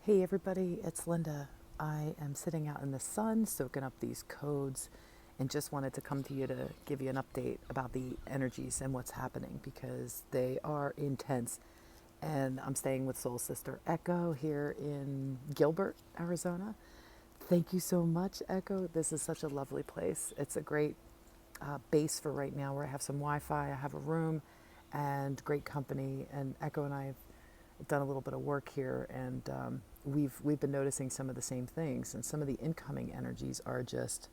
Hey everybody, it's Linda. I am sitting out in the sun soaking up these codes and just wanted to come to you to give you an update about the energies and what's happening because they are intense. And I'm staying with Soul Sister Echo here in Gilbert, Arizona. Thank you so much, Echo. This is such a lovely place. It's a great base for right now where I have some Wi Fi, I have a room, and great company. And Echo and I have done a little bit of work here, and we've been noticing some of the same things, and some of the incoming energies are just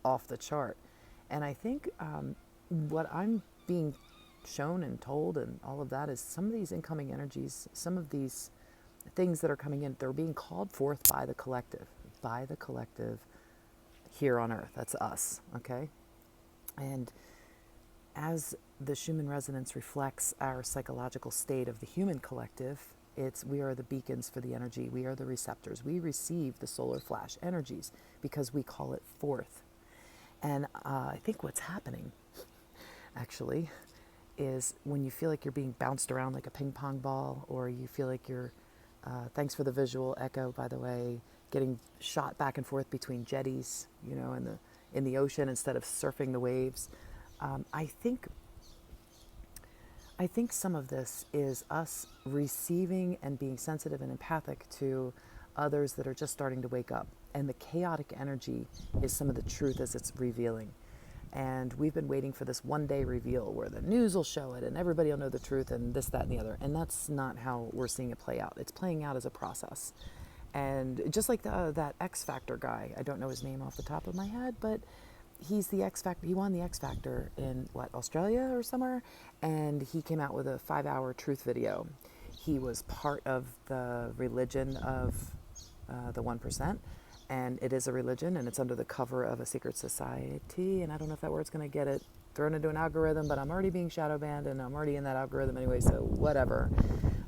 off the chart. And I think what I'm being shown and told, and all of that, is some of these incoming energies, some of these things that are coming in, they're being called forth by the collective here on Earth. That's us, okay? And as the Schumann resonance reflects our psychological state of the human collective, we are the beacons for the energy. We are the receptors. We receive the solar flash energies because we call it forth. And I think what's happening, actually, is when you feel like you're being bounced around like a ping pong ball, or you feel like you're, thanks for the visual, Echo, by the way, getting shot back and forth between jetties, in the ocean instead of surfing the waves. Um, I think I think some of this is us receiving and being sensitive and empathic to others that are just starting to wake up. And the chaotic energy is some of the truth as it's revealing. And we've been waiting for this one day reveal where the news will show it and everybody will know the truth and this, that, and the other. And that's not how we're seeing it play out. It's playing out as a process. And just like that X Factor guy, I don't know his name off the top of my head, but he's the X Factor. He won the X Factor in Australia or somewhere, and he came out with a 5-hour truth video. He was part of the religion of the 1%, and it is a religion, and it's under the cover of a secret society. And I don't know if that word's going to get it thrown into an algorithm, but I'm already being shadow banned, and I'm already in that algorithm anyway. So whatever.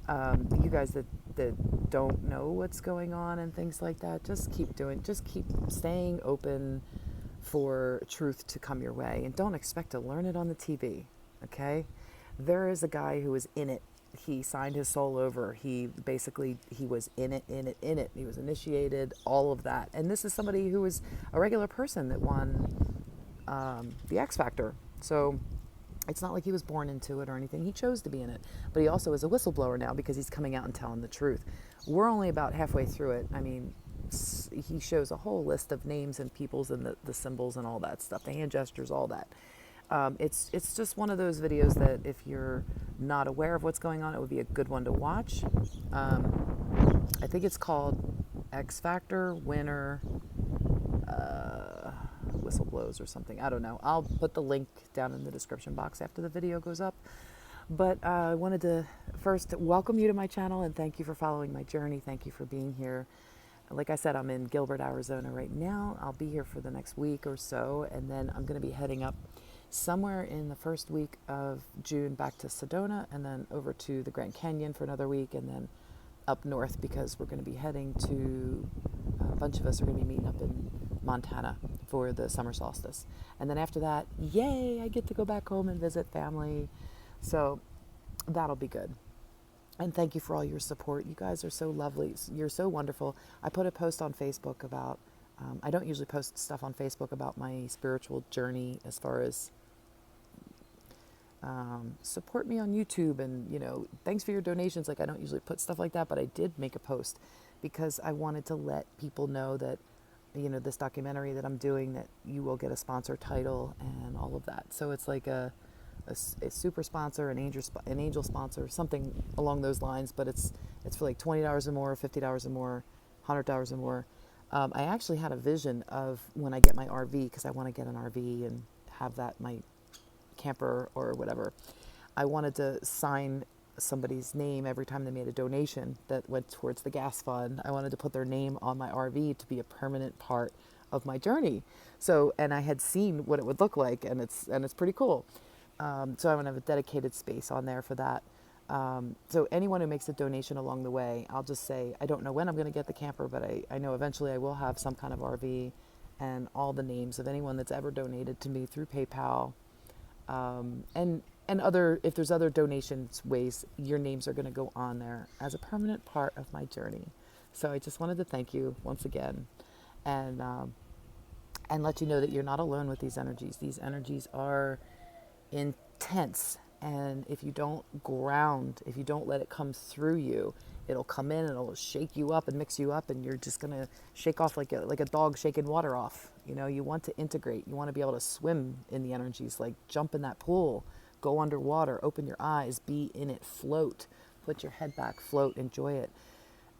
You guys that don't know what's going on and things like that, just keep staying open for truth to come your way, and don't expect to learn it on the TV, okay? There is a guy who was in it. He signed his soul over. He was in it. He was initiated, all of that. And this is somebody who was a regular person that won the X Factor. So it's not like he was born into it or anything. He chose to be in it. But he also is a whistleblower now because he's coming out and telling the truth. We're only about halfway through it. I mean, he shows a whole list of names and peoples and the symbols and all that stuff, the hand gestures, all that. It's just one of those videos that if you're not aware of what's going on, it would be a good one to watch. I think it's called X Factor Winner Whistle Blows or something. I don't know. I'll put the link down in the description box after the video goes up. But I wanted to first welcome you to my channel and thank you for following my journey. Thank you for being here. Like I said, I'm in Gilbert, Arizona right now. I'll be here for the next week or so, and then I'm going to be heading up somewhere in the first week of June back to Sedona, and then over to the Grand Canyon for another week, and then up north because we're going to be heading to, a bunch of us are going to be meeting up in Montana for the summer solstice. And then after that, yay, I get to go back home and visit family. So that'll be good. And thank you for all your support. You guys are so lovely. You're so wonderful. I put a post on Facebook about, I don't usually post stuff on Facebook about my spiritual journey as far as support me on YouTube and, thanks for your donations. Like, I don't usually put stuff like that, but I did make a post because I wanted to let people know that, this documentary that I'm doing, that you will get a sponsor title and all of that. So it's like a super sponsor, an angel sponsor, something along those lines, but it's for like $20 or more, $50 or more, $100 or more. I actually had a vision of when I get my RV, because I want to get an RV and have that my camper or whatever. I wanted to sign somebody's name every time they made a donation that went towards the gas fund. I wanted to put their name on my RV to be a permanent part of my journey. So, and I had seen what it would look like, and it's pretty cool. So I'm going to have a dedicated space on there for that. So anyone who makes a donation along the way, I'll just say, I don't know when I'm going to get the camper, but I know eventually I will have some kind of RV, and all the names of anyone that's ever donated to me through PayPal. And other, if there's other donations ways, your names are going to go on there as a permanent part of my journey. So I just wanted to thank you once again, and let you know that you're not alone with these energies. These energies are intense, and if you don't ground, if you don't let it come through you, it'll come in and it'll shake you up and mix you up, and you're just gonna shake off like a dog shaking water off. You know, you want to integrate. You want to be able to swim in the energies, like jump in that pool, go underwater, open your eyes, be in it, float, put your head back, float, enjoy it.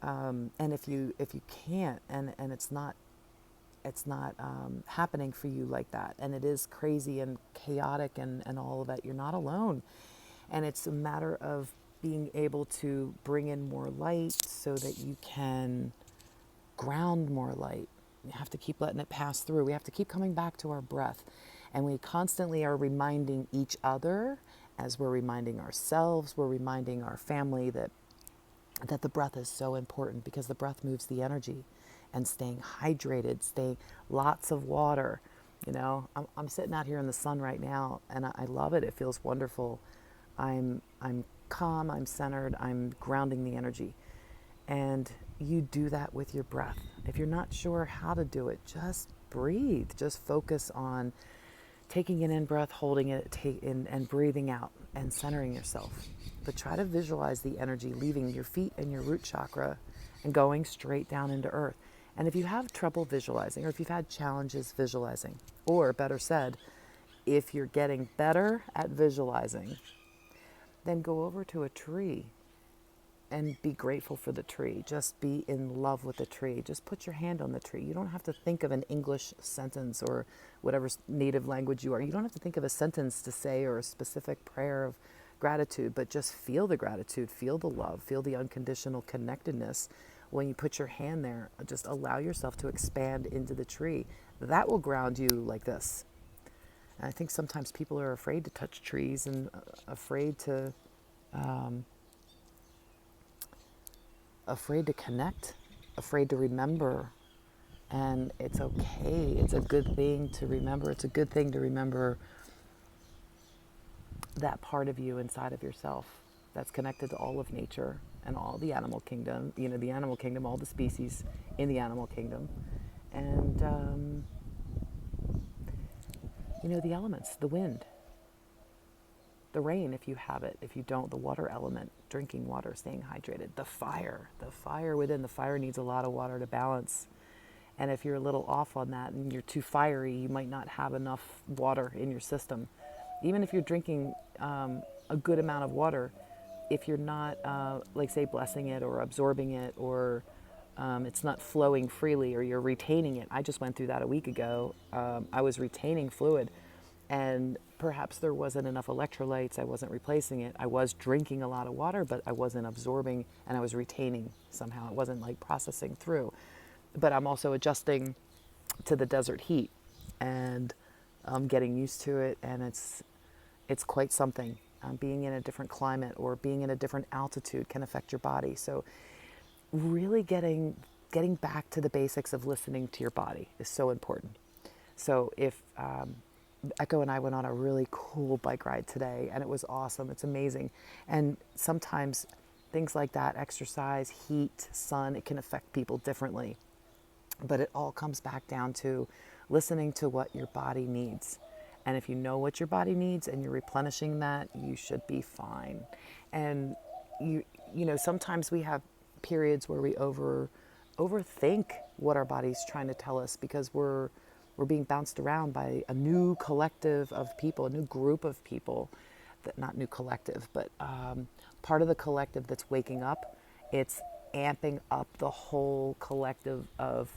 And if you can't, and it's not happening for you like that, and it is crazy and chaotic and all of that, you're not alone. And it's a matter of being able to bring in more light so that you can ground more light. You have to keep letting it pass through. We have to keep coming back to our breath. And we constantly are reminding each other, as we're reminding ourselves, we're reminding our family that the breath is so important, because the breath moves the energy. And staying hydrated, staying lots of water. You know, I'm sitting out here in the sun right now, and I love it. It feels wonderful. I'm calm, I'm centered, I'm grounding the energy. And you do that with your breath. If you're not sure how to do it, just breathe. Just focus on taking an in breath, holding it, and breathing out, and centering yourself. But try to visualize the energy leaving your feet and your root chakra and going straight down into earth. And if you have trouble visualizing, or if you've had challenges visualizing, or better said, if you're getting better at visualizing, then go over to a tree and be grateful for the tree. Just be in love with the tree. Just put your hand on the tree. You don't have to think of an English sentence or whatever native language you are. You don't have to think of a sentence to say or a specific prayer of gratitude, but just feel the gratitude, feel the love, feel the unconditional connectedness. When you put your hand there, just allow yourself to expand into the tree. That will ground you like this. And I think sometimes people are afraid to touch trees and afraid to connect, afraid to remember. And it's okay. It's a good thing to remember. It's a good thing to remember that part of you inside of yourself that's connected to all of nature and all the animal kingdom, the animal kingdom, all the species in the animal kingdom. And, the elements, the wind, the rain, if you have it. If you don't, the water element, drinking water, staying hydrated. The fire within. The fire needs a lot of water to balance. And if you're a little off on that and you're too fiery, you might not have enough water in your system. Even if you're drinking a good amount of water, if you're not, say, blessing it or absorbing it, or it's not flowing freely, or you're retaining it. I just went through that a week ago. I was retaining fluid, and perhaps there wasn't enough electrolytes. I wasn't replacing it. I was drinking a lot of water, but I wasn't absorbing, and I was retaining somehow. It wasn't like processing through. But I'm also adjusting to the desert heat, and I'm getting used to it, and it's quite something. Being in a different climate or being in a different altitude can affect your body. So really getting back to the basics of listening to your body is so important. So if Echo and I went on a really cool bike ride today, and it was awesome. It's amazing. And sometimes things like that, exercise, heat, sun, it can affect people differently. But it all comes back down to listening to what your body needs. And if you know what your body needs and you're replenishing that, you should be fine. And sometimes we have periods where we overthink what our body's trying to tell us, because we're being bounced around by a new collective of people, a new group of people, that not new collective, but part of the collective that's waking up. It's amping up the whole collective of,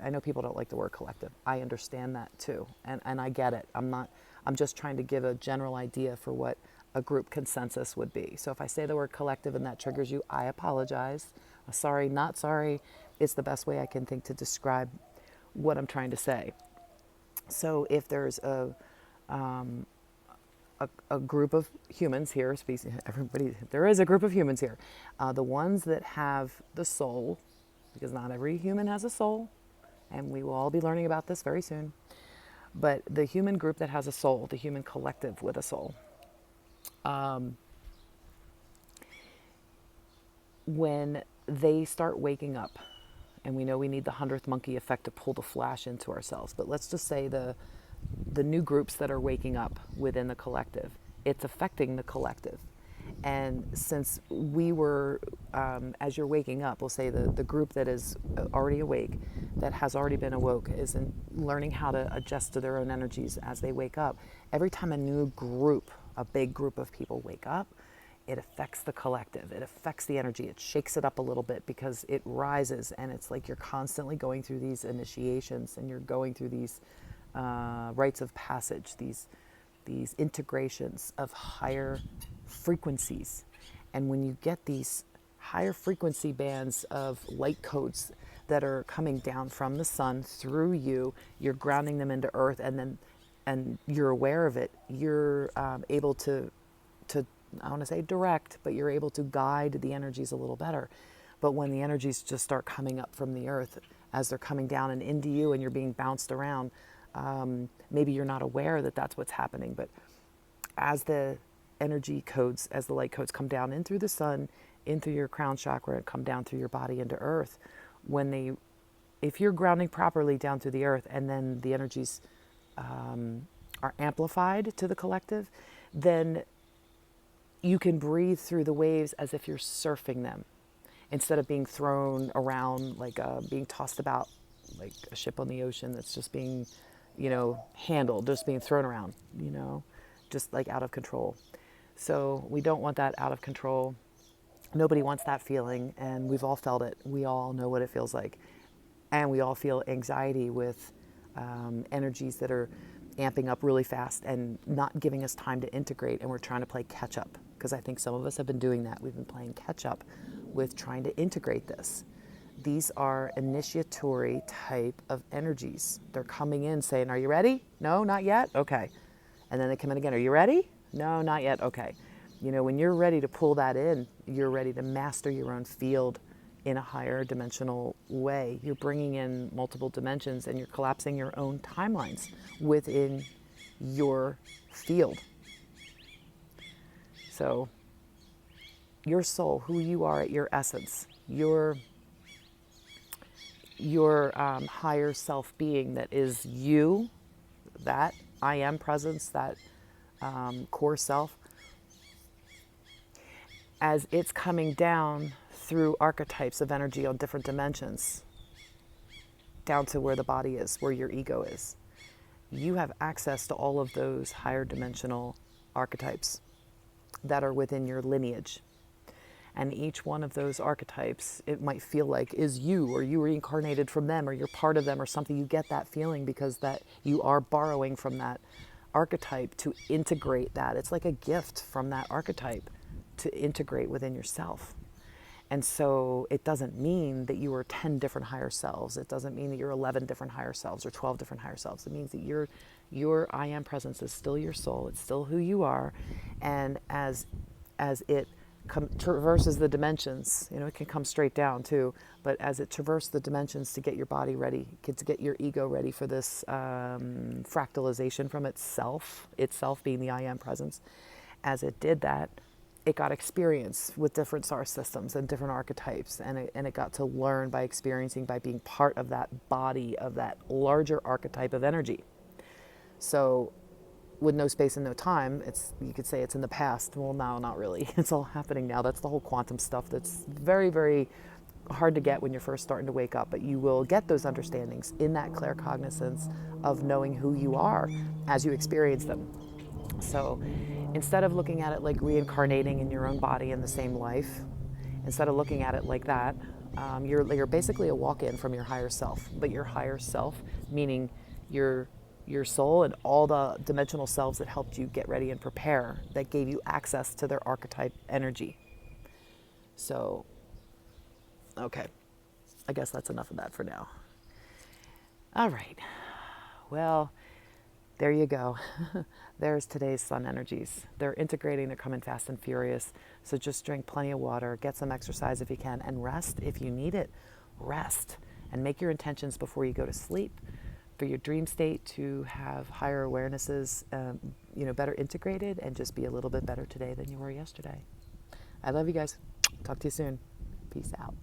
I know people don't like the word collective. I understand that too. And I get it. I'm just trying to give a general idea for what a group consensus would be. So if I say the word collective and that triggers you, I apologize. Sorry, not sorry. It's the best way I can think to describe what I'm trying to say. So if there's a group of humans here, there is a group of humans here. The ones that have the soul, because not every human has a soul, and we will all be learning about this very soon. But the human group that has a soul, the human collective with a soul, when they start waking up. And we know we need the 100th monkey effect to pull the flash into ourselves. But let's just say the new groups that are waking up within the collective, it's affecting the collective. And since we were, as you're waking up, we'll say the group that is already awake, that has already been awoke, is in learning how to adjust to their own energies as they wake up. Every time a new group, a big group of people wake up, it affects the collective. It affects the energy. It shakes it up a little bit because it rises, and it's like you're constantly going through these initiations, and you're going through these rites of passage, these integrations of higher frequencies. And when you get these higher frequency bands of light codes that are coming down from the sun through you, you're grounding them into earth, and you're aware of it. You're able to I want to say direct, but you're able to guide the energies a little better. But when the energies just start coming up from the earth as they're coming down and into you, and you're being bounced around, maybe you're not aware that that's what's happening. But as the energy codes, as the light codes come down in through the sun, in through your crown chakra, and come down through your body into earth, if you're grounding properly down through the earth, and then the energies are amplified to the collective, then you can breathe through the waves as if you're surfing them, instead of being thrown around, like being tossed about like a ship on the ocean that's just being, handled, just being thrown around, just like out of control. So we don't want that out of control. Nobody wants that feeling, and we've all felt it. We all know what it feels like. And we all feel anxiety with energies that are amping up really fast and not giving us time to integrate, and we're trying to play catch up, because I think some of us have been doing that. We've been playing catch up with trying to integrate this. These are initiatory type of energies. They're coming in saying, are you ready? No, not yet? Okay. And then they come in again. Are you ready? No, not yet. Okay. When you're ready to pull that in, you're ready to master your own field in a higher dimensional way. You're bringing in multiple dimensions, and you're collapsing your own timelines within your field. So your soul, who you are at your essence, your higher self being that is you, that I am presence, that core self, as it's coming down through archetypes of energy on different dimensions, down to where the body is, where your ego is. You have access to all of those higher dimensional archetypes that are within your lineage. And each one of those archetypes, it might feel like is you, or you reincarnated from them, or you're part of them, or something. You get that feeling because that you are borrowing from that archetype to integrate that. It's like a gift from that archetype to integrate within yourself. And so it doesn't mean that you are 10 different higher selves. It doesn't mean that you're 11 different higher selves or 12 different higher selves. It means that your I am presence is still your soul. It's still who you are. And as it traverses the dimensions, it can come straight down too, but as it traverses the dimensions to get your body ready, to get your ego ready for this fractalization from itself being the I am presence, as it did that, it got experience with different star systems and different archetypes, and it got to learn by experiencing, by being part of that body of that larger archetype of energy. So with no space and no time, you could say it's in the past. Well, no, not really. It's all happening now. That's the whole quantum stuff that's very, very hard to get when you're first starting to wake up, but you will get those understandings in that claircognizance of knowing who you are as you experience them. So instead of looking at it like reincarnating in your own body in the same life, instead of looking at it like that, you're basically a walk-in from your higher self. But your higher self, meaning your soul and all the dimensional selves that helped you get ready and prepare, that gave you access to their archetype energy. So, okay, I guess that's enough of that for now. All right, well, there you go. There's today's sun energies. They're integrating, they're coming fast and furious. So just drink plenty of water, get some exercise if you can, and rest if you need it. Rest and make your intentions before you go to sleep for your dream state to have higher awarenesses, better integrated, and just be a little bit better today than you were yesterday. I love you guys. Talk to you soon. Peace out.